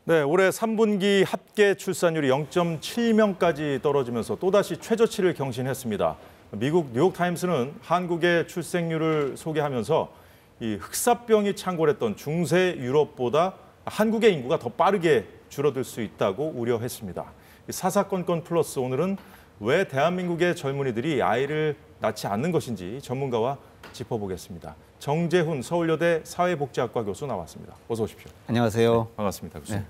네, 올해 3분기 합계 출산율이 0.7명까지 떨어지면서 또다시 최저치를 경신했습니다. 미국 뉴욕타임스는 한국의 출생률을 소개하면서 이 흑사병이 창궐했던 중세 유럽보다 한국의 인구가 더 빠르게 줄어들 수 있다고 우려했습니다. 사사건건 플러스 오늘은 왜 대한민국의 젊은이들이 아이를 낳지 않는 것인지 전문가와 짚어보겠습니다. 정재훈 서울여대 사회복지학과 교수 나왔습니다. 어서 오십시오. 안녕하세요. 네, 반갑습니다, 교수님.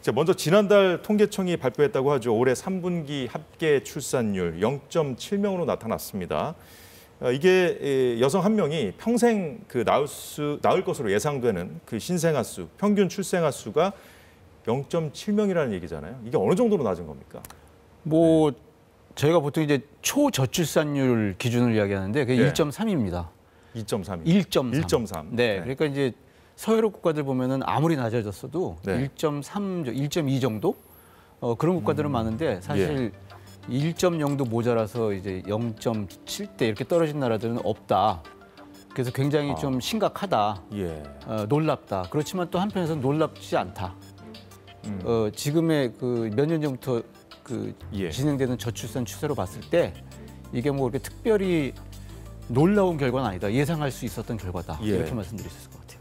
자, 먼저 지난달 통계청이 발표했다고 하죠. 올해 3분기 합계 출산율 0.7명으로 나타났습니다. 이게 여성 한 명이 평생 낳을 것으로 예상되는 그 신생아 수, 평균 출생아 수가 0.7명이라는 얘기잖아요. 이게 어느 정도로 낮은 겁니까? 저희가 보통 이제 초저출산율 기준을 이야기하는데 그게 1.3입니다. 2.3. 1.3. 네, 그러니까 이제 서유럽 국가들 보면은 아무리 낮아졌어도 1.3, 1.2 정도 그런 국가들은 많은데 사실 1.0도 모자라서 이제 0.7대 이렇게 떨어진 나라들은 없다. 그래서 굉장히 좀 심각하다, 놀랍다. 그렇지만 또 한편에서는 놀랍지 않다. 지금의 그 몇 년 전부터 진행되는 저출산 추세로 봤을 때 이게 뭐 이렇게 특별히 놀라운 결과는 아니다. 예상할 수 있었던 결과다. 이렇게 말씀드릴 수 있을 것 같아요.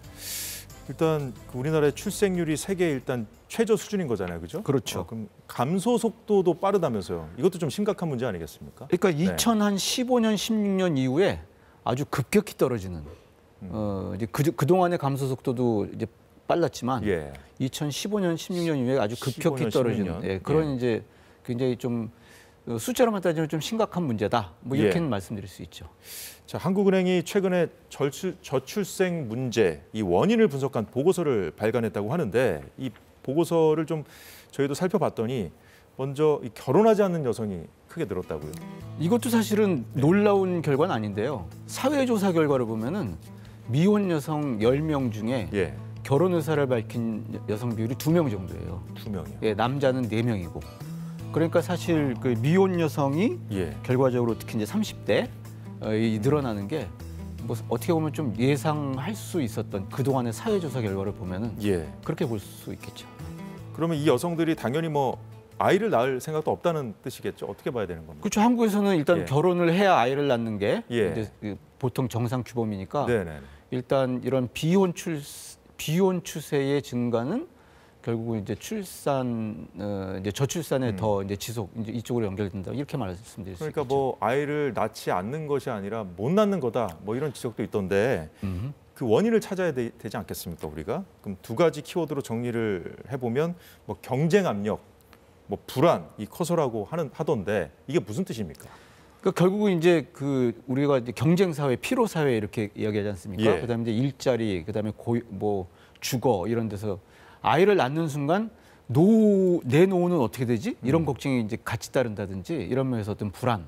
일단 우리나라의 출생률이 세계 일단 최저 수준인 거잖아요, 그죠? 그렇죠. 그럼 감소 속도도 빠르다면서요. 이것도 좀 심각한 문제 아니겠습니까? 그러니까 2015년, 16년 이후에 아주 급격히 떨어지는 이제 그 동안의 감소 속도도 이제 빨랐지만 2015년, 16년 이후에 아주 급격히 15년, 떨어지는 그런 이제 굉장히 좀 숫자로만 따지면 좀 심각한 문제다. 뭐 이렇게는 말씀드릴 수 있죠. 자, 한국은행이 최근에 저출생 문제 이 원인을 분석한 보고서를 발간했다고 하는데 이 보고서를 좀 저희도 살펴봤더니 먼저 결혼하지 않는 여성이 크게 늘었다고요. 이것도 사실은 놀라운 결과는 아닌데요. 사회조사 결과를 보면은 미혼 여성 10명 중에 결혼 의사를 밝힌 여성 비율이 2명 정도예요. 2명이요? 남자는 4명이고. 그러니까 사실 그 미혼 여성이 결과적으로 특히 이제 30대 늘어나는 게 뭐 어떻게 보면 좀 예상할 수 있었던 그동안의 사회조사 결과를 보면은 그렇게 볼 수 있겠죠. 그러면 이 여성들이 당연히 뭐 아이를 낳을 생각도 없다는 뜻이겠죠. 어떻게 봐야 되는 겁니까? 그렇죠. 한국에서는 일단 결혼을 해야 아이를 낳는 게 이제 보통 정상 규범이니까 일단 이런 비혼 추세의 증가는 결국은 이제 이제 저출산에 더 이제 지속 이제 이쪽으로 연결된다 이렇게 말씀드릴 수 있겠죠. 그러니까 뭐 아이를 낳지 않는 것이 아니라 못 낳는 거다 뭐 이런 지적도 있던데 그 원인을 찾아야 되지 않겠습니까 우리가? 그럼 두 가지 키워드로 정리를 해보면 뭐 경쟁 압력, 뭐 불안 이 커서라고 하던데 이게 무슨 뜻입니까? 그러니까 결국은 이제 우리가 이제 경쟁 사회, 피로 사회 이렇게 이야기하지 않습니까? 그다음에 이제 일자리, 그다음에 뭐 주거 이런 데서 아이를 낳는 순간 내 노후는 어떻게 되지? 이런 걱정이 이제 같이 따른다든지 이런 면에서 어떤 불안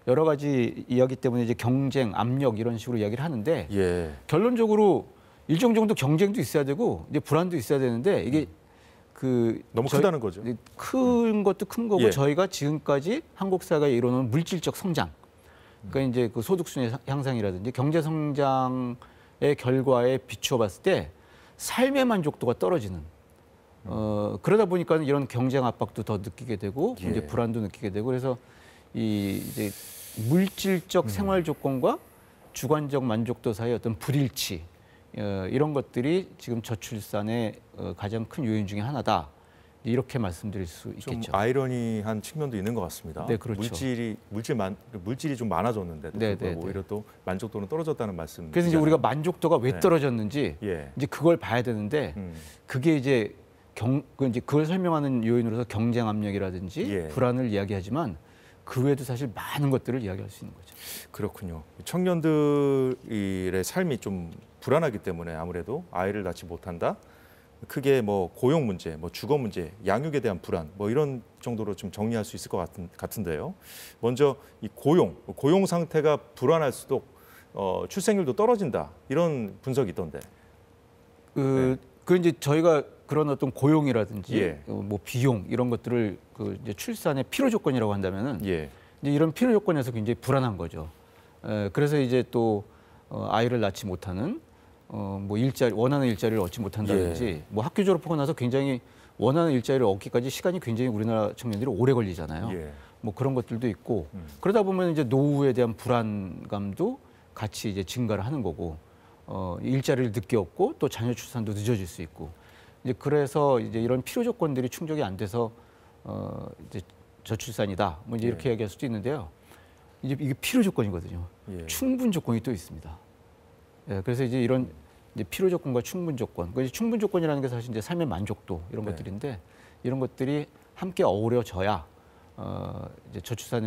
여러 가지 이야기 때문에 이제 경쟁, 압력 이런 식으로 이야기를 하는데 결론적으로 일정 정도 경쟁도 있어야 되고 이제 불안도 있어야 되는데 이게 너무 크다는 거죠. 큰 것도 큰 거고 저희가 지금까지 한국 사회가 이루는 물질적 성장, 그러니까 이제 그 소득 순위 향상이라든지 경제 성장의 결과에 비추어 봤을 때 삶의 만족도가 떨어지는. 그러다 보니까 이런 경쟁 압박도 더 느끼게 되고 이제 불안도 느끼게 되고 그래서 이제 물질적 생활 조건과 주관적 만족도 사이의 어떤 불일치 이런 것들이 지금 저출산의 가장 큰 요인 중에 하나다. 이렇게 말씀드릴 수 있겠죠. 좀 아이러니한 측면도 있는 것 같습니다. 네, 그렇죠. 물질이 좀 많아졌는데 오히려 또 만족도는 떨어졌다는 말씀. 그래서 이제 우리가 만족도가 왜 떨어졌는지 이제 그걸 봐야 되는데 그게 이제 그걸 설명하는 요인으로서 경쟁 압력이라든지 불안을 이야기하지만 그 외에도 사실 많은 것들을 이야기할 수 있는 거죠. 그렇군요. 청년들의 삶이 좀 불안하기 때문에 아무래도 아이를 낳지 못한다. 크게 뭐 고용 문제, 뭐 주거 문제, 양육에 대한 불안, 뭐 이런 정도로 좀 정리할 수 있을 것 같은데요. 먼저 이 고용 상태가 불안할수록 출생률도 떨어진다 이런 분석이 있던데. 그 이제 저희가 그런 어떤 고용이라든지 뭐 비용 이런 것들을 이제 출산의 필요 조건이라고 한다면은 이제 이런 필요 조건에서 굉장히 불안한 거죠. 그래서 이제 또 아이를 낳지 못하는 뭐 원하는 일자리를 얻지 못한다든지 뭐 학교 졸업하고 나서 굉장히 원하는 일자리를 얻기까지 시간이 굉장히 우리나라 청년들이 오래 걸리잖아요. 뭐 그런 것들도 있고 그러다 보면 이제 노후에 대한 불안감도 같이 이제 증가를 하는 거고 일자리를 늦게 얻고 또 자녀 출산도 늦어질 수 있고 이제 그래서 이제 이런 필요 조건들이 충족이 안 돼서 이제 저출산이다 뭐 이제 이렇게 얘기할 수도 있는데요. 이제 이게 필요 조건이거든요. 충분 조건이 또 있습니다. 그래서 이제 이런 이제 필요 조건과 충분 조건, 그 충분 조건이라는 게 사실 이제 삶의 만족도 이런 것들인데 이런 것들이 함께 어우러져야 이제 저출산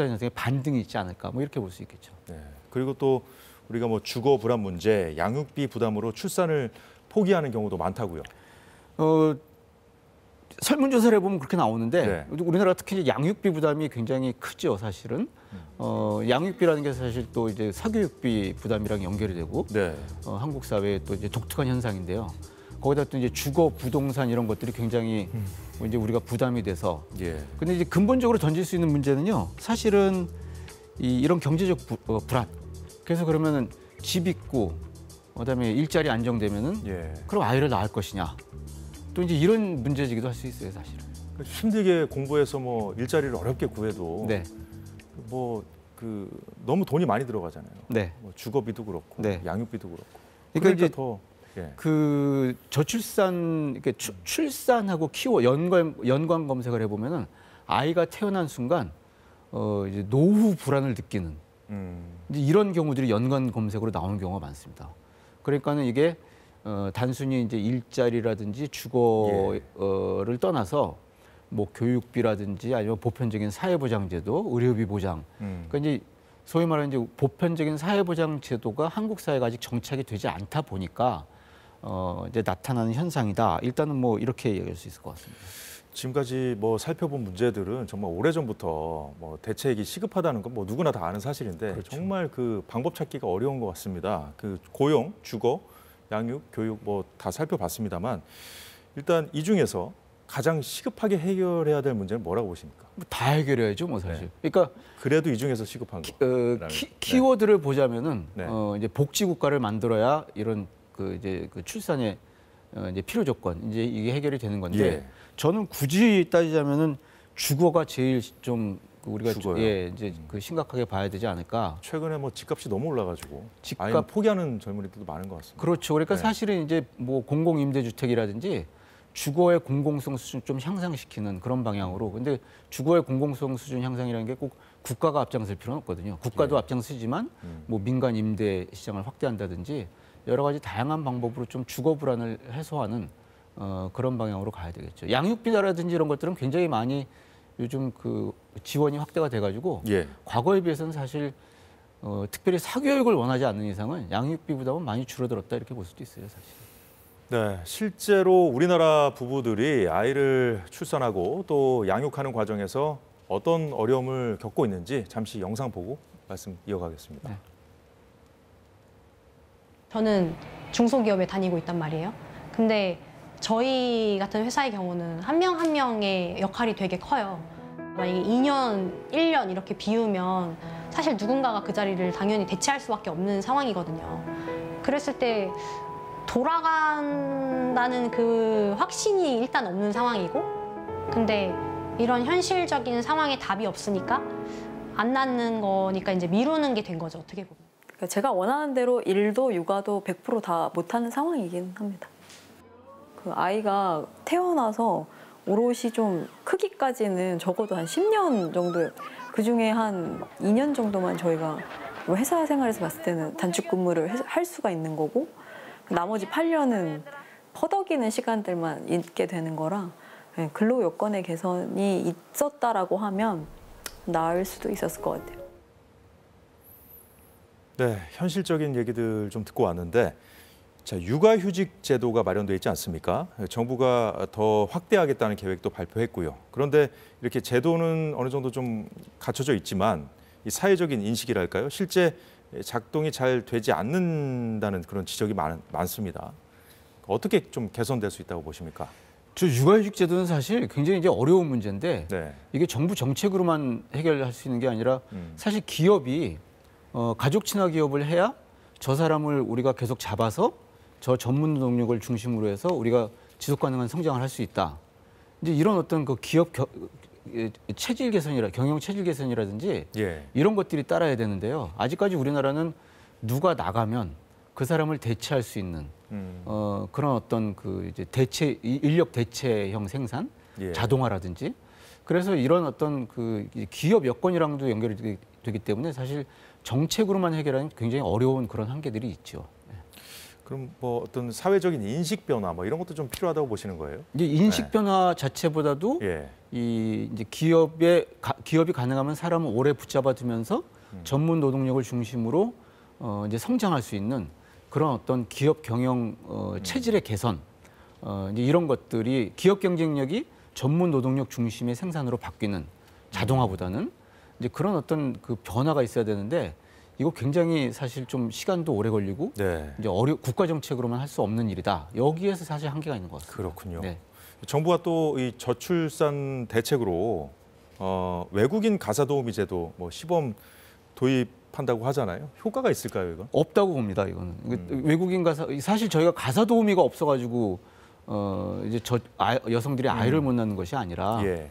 현상에 반등이 있지 않을까 뭐 이렇게 볼 수 있겠죠. 그리고 또 우리가 뭐 주거 불안 문제, 양육비 부담으로 출산을 포기하는 경우도 많다고요. 설문조사를 해보면 그렇게 나오는데 우리나라 특히 이제 양육비 부담이 굉장히 크죠, 사실은. 양육비라는 게 사실 또 이제 사교육비 부담이랑 연결이 되고 한국 사회의 또 이제 독특한 현상인데요. 거기다 또 이제 주거, 부동산 이런 것들이 굉장히 이제 우리가 부담이 돼서. 근데 이제 근본적으로 던질 수 있는 문제는요, 사실은 이런 경제적 불안. 그래서 그러면은 집 있고, 그다음에 일자리 안정되면은 그럼 아이를 낳을 것이냐. 또 이제 이런 문제지기도 할 수 있어요, 사실은. 힘들게 공부해서 뭐 일자리를 어렵게 구해도 뭐 그 너무 돈이 많이 들어가잖아요. 뭐 주거비도 그렇고 양육비도 그렇고. 그러니까 이제 더 그 저출산 이렇게 출산하고 연관 검색을 해보면은 아이가 태어난 순간 이제 노후 불안을 느끼는 이제 이런 경우들이 연관 검색으로 나오는 경우가 많습니다. 그러니까는 이게 단순히 이제 일자리라든지 주거를 떠나서 뭐 교육비라든지 아니면 보편적인 사회보장제도, 의료비 보장. 그러니까 이제 소위 말하는 이제 보편적인 사회보장제도가 한국 사회가 아직 정착이 되지 않다 보니까 이제 나타나는 현상이다. 일단은 뭐 이렇게 얘기할 수 있을 것 같습니다. 지금까지 뭐 살펴본 문제들은 정말 오래전부터 뭐 대책이 시급하다는 건 뭐 누구나 다 아는 사실인데 정말 그 방법 찾기가 어려운 것 같습니다. 그 고용, 주거, 양육, 교육 뭐 다 살펴봤습니다만 일단 이 중에서 가장 시급하게 해결해야 될 문제는 뭐라고 보십니까? 다 해결해야죠, 뭐 사실. 그러니까 그래도 이 중에서 시급한 거. 키워드를 보자면은 이제 복지 국가를 만들어야 이런 그 이제 그 출산의 이제 필요 조건 이제 이게 해결이 되는 건데 저는 굳이 따지자면은 주거가 제일 좀 우리가 이제 그 심각하게 봐야 되지 않을까. 최근에 뭐 집값이 너무 올라가지고 집값 포기하는 젊은이들도 많은 것 같습니다. 그렇죠. 그러니까 사실은 이제 뭐 공공임대주택이라든지 주거의 공공성 수준 좀 향상시키는 그런 방향으로. 근데 주거의 공공성 수준 향상이라는 게 꼭 국가가 앞장설 필요는 없거든요. 국가도 앞장서지만 뭐 민간 임대 시장을 확대한다든지 여러 가지 다양한 방법으로 좀 주거 불안을 해소하는 그런 방향으로 가야 되겠죠. 양육비라든지 이런 것들은 굉장히 많이 요즘 그 지원이 확대가 돼가지고 과거에 비해서는 사실 특별히 사교육을 원하지 않는 이상은 양육비 부담은 많이 줄어들었다 이렇게 볼 수도 있어요, 사실. 네, 실제로 우리나라 부부들이 아이를 출산하고 또 양육하는 과정에서 어떤 어려움을 겪고 있는지 잠시 영상 보고 말씀 이어가겠습니다. 저는 중소기업에 다니고 있단 말이에요. 근데 저희 같은 회사의 경우는 한 명 한 명의 역할이 되게 커요. 만약에 2년, 1년 이렇게 비우면 사실 누군가가 그 자리를 당연히 대체할 수밖에 없는 상황이거든요. 그랬을 때 돌아간다는 그 확신이 일단 없는 상황이고, 근데 이런 현실적인 상황에 답이 없으니까 안 낳는 거니까 이제 미루는 게 된 거죠, 어떻게 보면. 그러니까 제가 원하는 대로 일도 육아도 100% 다 못하는 상황이긴 합니다. 그 아이가 태어나서 오롯이 좀 크기까지는 적어도 한 10년 정도, 그중에 한 2년 정도만 저희가 회사 생활에서 봤을 때는 단축 근무를 할 수가 있는 거고, 나머지 8년은 퍼덕이는 시간들만 있게 되는 거라 근로 여건의 개선이 있었다라고 하면 나을 수도 있었을 것 같아요. 네, 현실적인 얘기들 좀 듣고 왔는데 자, 육아휴직 제도가 마련돼 있지 않습니까? 정부가 더 확대하겠다는 계획도 발표했고요. 그런데 이렇게 제도는 어느 정도 좀 갖춰져 있지만 이 사회적인 인식이랄까요? 실제 작동이 잘 되지 않는다는 그런 지적이 많습니다. 어떻게 좀 개선될 수 있다고 보십니까? 저 육아휴직 제도는 사실 굉장히 이제 어려운 문제인데 이게 정부 정책으로만 해결할 수 있는 게 아니라 사실 기업이 가족 친화 기업을 해야 저 사람을 우리가 계속 잡아서 저 전문 노동력을 중심으로 해서 우리가 지속 가능한 성장을 할 수 있다. 이제 이런 어떤 그 기업 체질 개선이라 경영 체질 개선이라든지 예. 이런 것들이 따라야 되는데요. 아직까지 우리나라는 누가 나가면 그 사람을 대체할 수 있는 그런 어떤 그 이제 인력 대체형 생산, 예. 자동화라든지 그래서 이런 어떤 그 기업 여건이랑도 연결이 되기 때문에 사실 정책으로만 해결하는 굉장히 어려운 그런 한계들이 있죠. 그럼 뭐 어떤 사회적인 인식 변화 뭐 이런 것도 좀 필요하다고 보시는 거예요? 이제 인식 변화 자체보다도 예. 이 이제 기업이 가능하면 사람을 오래 붙잡아 두면서 전문 노동력을 중심으로 이제 성장할 수 있는 그런 어떤 기업 경영 체질의 개선 이제 이런 것들이 기업 경쟁력이 전문 노동력 중심의 생산으로 바뀌는 자동화보다는 이제 그런 어떤 그 변화가 있어야 되는데 이거 굉장히 사실 좀 시간도 오래 걸리고 네. 이제 국가 정책으로만 할 수 없는 일이다. 여기에서 사실 한계가 있는 것 같습니다. 그렇군요. 네. 정부가 또 이 저출산 대책으로 외국인 가사 도우미 제도 뭐 시범 도입한다고 하잖아요. 효과가 있을까요, 이건? 없다고 봅니다. 이거는 외국인 가사 사실 저희가 가사 도우미가 없어가지고 이제 여성들이 아이를 못 낳는 것이 아니라 예.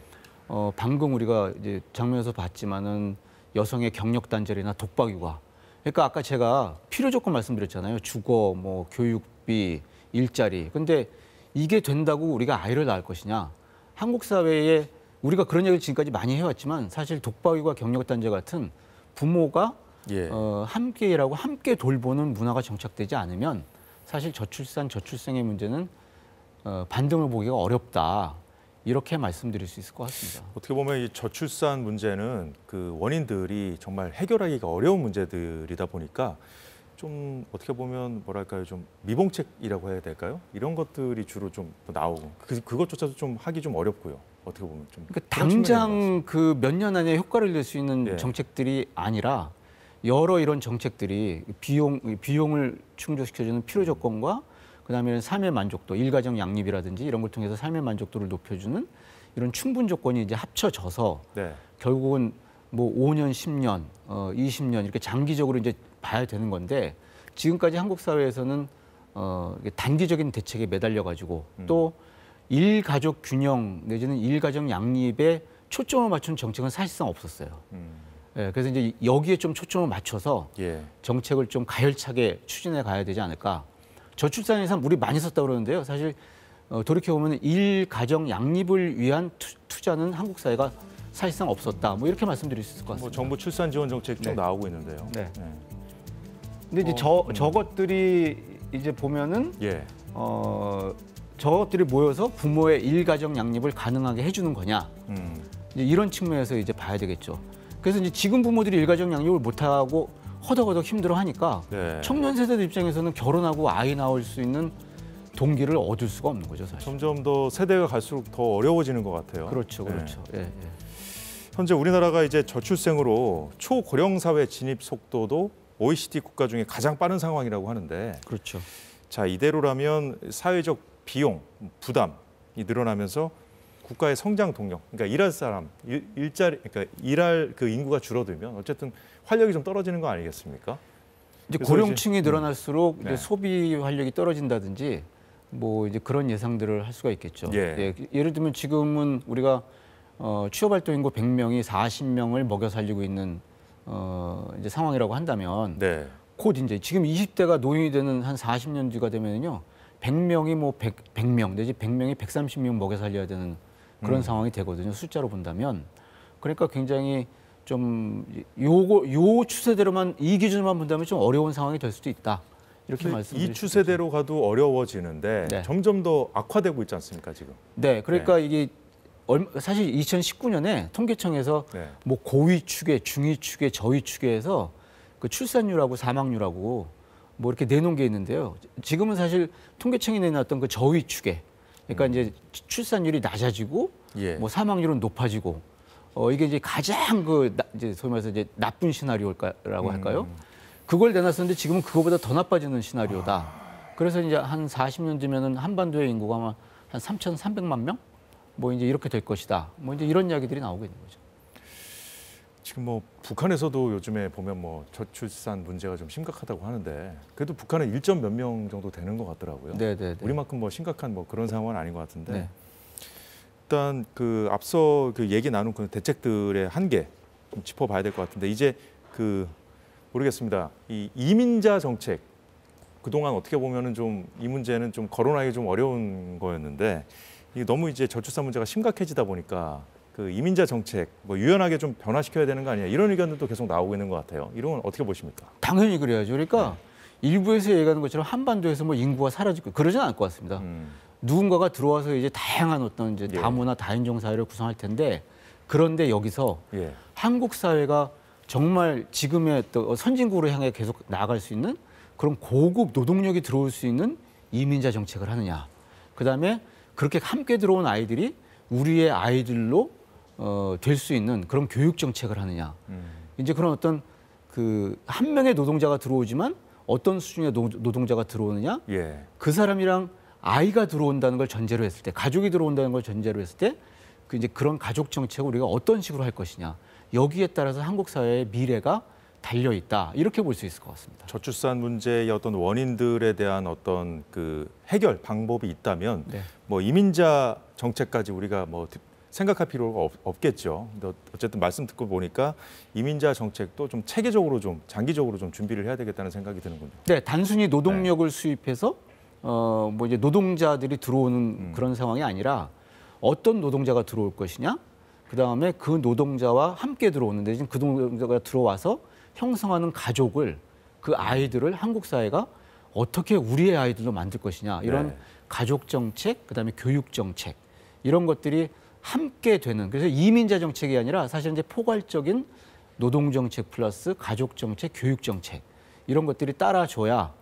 방금 우리가 이제 장면에서 봤지만은 여성의 경력 단절이나 독박 육아. 그러니까 아까 제가 필요 조건 말씀드렸잖아요. 주거, 뭐 교육비, 일자리. 근데 이게 된다고 우리가 아이를 낳을 것이냐? 한국 사회에 우리가 그런 얘기를 지금까지 많이 해왔지만 사실 독박 육아, 경력 단절 같은 부모가 예. 함께 일하고 함께 돌보는 문화가 정착되지 않으면 사실 저출생의 문제는 반등을 보기가 어렵다. 이렇게 말씀드릴 수 있을 것 같습니다. 어떻게 보면 이 저출산 문제는 그 원인들이 정말 해결하기가 어려운 문제들이다 보니까 좀 어떻게 보면 뭐랄까요, 좀 미봉책이라고 해야 될까요? 이런 것들이 주로 좀 나오고 그것조차도 좀 하기 좀 어렵고요. 어떻게 보면 좀 그러니까 당장 그 몇 년 안에 효과를 낼 수 있는 예. 정책들이 아니라 여러 이런 정책들이 비용을 충족시켜주는 필요 조건과 그다음에 삶의 만족도, 일가정 양립이라든지 이런 걸 통해서 삶의 만족도를 높여주는 이런 충분 조건이 이제 합쳐져서 네. 결국은 뭐 5년, 10년, 20년 이렇게 장기적으로 이제 봐야 되는 건데 지금까지 한국 사회에서는 단기적인 대책에 매달려 가지고 또 일가족 균형 내지는 일가정 양립에 초점을 맞춘 정책은 사실상 없었어요. 예, 그래서 이제 여기에 좀 초점을 맞춰서 예. 정책을 좀 가열차게 추진해 가야 되지 않을까. 저출산 예산 우리 많이 썼다고 그러는데요. 사실 돌이켜보면 일가정 양립을 위한 투자는 한국 사회가 사실상 없었다. 뭐 이렇게 말씀드릴 수 있을 것 같습니다. 뭐 정부 출산 지원 정책 쭉 네. 나오고 있는데요. 네. 근데 이제 저것들이 이제 보면은 예. 저것들이 모여서 부모의 일가정 양립을 가능하게 해주는 거냐. 이제 이런 측면에서 이제 봐야 되겠죠. 그래서 이제 지금 부모들이 일가정 양립을 못하고 허덕허덕 힘들어하니까 네. 청년 세대들 입장에서는 결혼하고 아이 낳을 수 있는 동기를 얻을 수가 없는 거죠, 사실. 점점 더 세대가 갈수록 더 어려워지는 것 같아요. 그렇죠, 그렇죠. 네. 예, 예. 현재 우리나라가 이제 저출생으로 초고령 사회 진입 속도도 OECD 국가 중에 가장 빠른 상황이라고 하는데, 그렇죠. 자 이대로라면 사회적 비용, 부담이 늘어나면서 국가의 성장 동력, 그러니까 일할 사람, 그러니까 일할 그 인구가 줄어들면 어쨌든 활력이 좀 떨어지는 거 아니겠습니까? 이제 고령층이 늘어날수록 네. 이제 소비 활력이 떨어진다든지 뭐 이제 그런 예상들을 할 수가 있겠죠. 예. 예를 들면 지금은 우리가 취업활동 인구 100명이 40명을 먹여 살리고 있는 이제 상황이라고 한다면 네. 곧 이제 지금 20대가 노인이 되는 한 40년 뒤가 되면요 100명이 뭐 100명 내지 100명이 130명 먹여 살려야 되는 그런 상황이 되거든요. 숫자로 본다면. 그러니까 굉장히 좀 요 추세대로만 이 기준으로만 본다면 좀 어려운 상황이 될 수도 있다. 이렇게 말씀드릴 이 추세대로 가도 어려워지는데 네. 점점 더 악화되고 있지 않습니까, 지금? 네, 그러니까 이게 사실 2019년에 통계청에서 네. 뭐 고위 추계, 중위 추계, 저위 추계에서 그 출산율하고 사망률하고 뭐 이렇게 내놓은 게 있는데요. 지금은 사실 통계청이 내놨던 그 저위 추계, 그러니까 이제 출산율이 낮아지고 예. 뭐 사망률은 높아지고 이게 이제 가장 이제 소위 말해서 이제 나쁜 시나리오라고 할까요? 그걸 내놨었는데 지금은 그거보다 더 나빠지는 시나리오다. 그래서 이제 한 40년 뒤면은 한반도의 인구가 아마 한 3,300만 명? 뭐 이제 이렇게 될 것이다. 뭐 이제 이런 이야기들이 나오고 있는 거죠. 지금 뭐 북한에서도 요즘에 보면 뭐 저출산 문제가 좀 심각하다고 하는데 그래도 북한은 1점 몇 명 정도 되는 것 같더라고요. 네네네. 우리만큼 뭐 심각한 뭐 그런 상황은 아닌 것 같은데 네. 일단 그 앞서 그 얘기 나눈 그 대책들의 한계 좀 짚어봐야 될 것 같은데 이제 그 모르겠습니다. 이 이민자 정책 그동안 어떻게 보면은 좀 이 문제는 좀 거론하기 좀 어려운 거였는데 이게 너무 이제 저출산 문제가 심각해지다 보니까 그 이민자 정책 뭐 유연하게 좀 변화시켜야 되는 거 아니냐 이런 의견들도 계속 나오고 있는 것 같아요. 이런 건 어떻게 보십니까? 당연히 그래야죠. 그러니까 일부에서 얘기하는 것처럼 한반도에서 뭐 인구가 사라지고 그러지는 않을 것 같습니다. 누군가가 들어와서 이제 다양한 어떤 이제 다문화 다인종 사회를 구성할 텐데 그런데 여기서 예. 한국 사회가 정말 지금의 또 선진국으로 향해 계속 나아갈 수 있는 그런 고급 노동력이 들어올 수 있는 이민자 정책을 하느냐. 그다음에 그렇게 함께 들어온 아이들이 우리의 아이들로 될 수 있는 그런 교육 정책을 하느냐. 이제 그런 어떤 그 한 명의 노동자가 들어오지만 어떤 수준의 노동자가 들어오느냐. 예. 그 사람이랑 아이가 들어온다는 걸 전제로 했을 때, 가족이 들어온다는 걸 전제로 했을 때, 그 이제 그런 가족 정책을 우리가 어떤 식으로 할 것이냐. 여기에 따라서 한국 사회의 미래가 달려 있다. 이렇게 볼 수 있을 것 같습니다. 저출산 문제의 어떤 원인들에 대한 어떤 그 해결 방법이 있다면 네. 뭐 이민자 정책까지 우리가 뭐 생각할 필요가 없겠죠. 근데 어쨌든 말씀 듣고 보니까 이민자 정책도 좀 체계적으로 좀 장기적으로 좀 준비를 해야 되겠다는 생각이 드는군요. 네, 단순히 노동력을 수입해서 뭐 이제 노동자들이 들어오는 그런 상황이 아니라 어떤 노동자가 들어올 것이냐, 그 다음에 그 노동자와 함께 들어오는데 지금 그 노동자가 들어와서 형성하는 가족을 그 아이들을 한국 사회가 어떻게 우리의 아이들로 만들 것이냐 이런 네. 가족 정책, 그 다음에 교육 정책 이런 것들이 함께 되는 그래서 이민자 정책이 아니라 사실 이제 포괄적인 노동 정책 플러스 가족 정책, 교육 정책 이런 것들이 따라줘야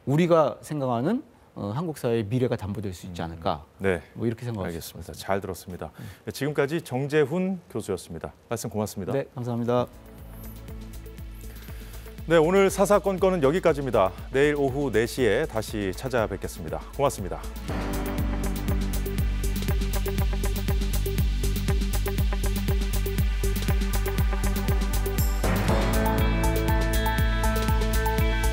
우리가 생각하는 한국 사회의 미래가 담보될 수 있지 않을까. 네. 뭐 이렇게 생각하고 알겠습니다. 잘 들었습니다. 네, 지금까지 정재훈 교수였습니다. 말씀 고맙습니다. 네, 감사합니다. 네, 오늘 사사건건은 여기까지입니다. 내일 오후 4시에 다시 찾아뵙겠습니다. 고맙습니다.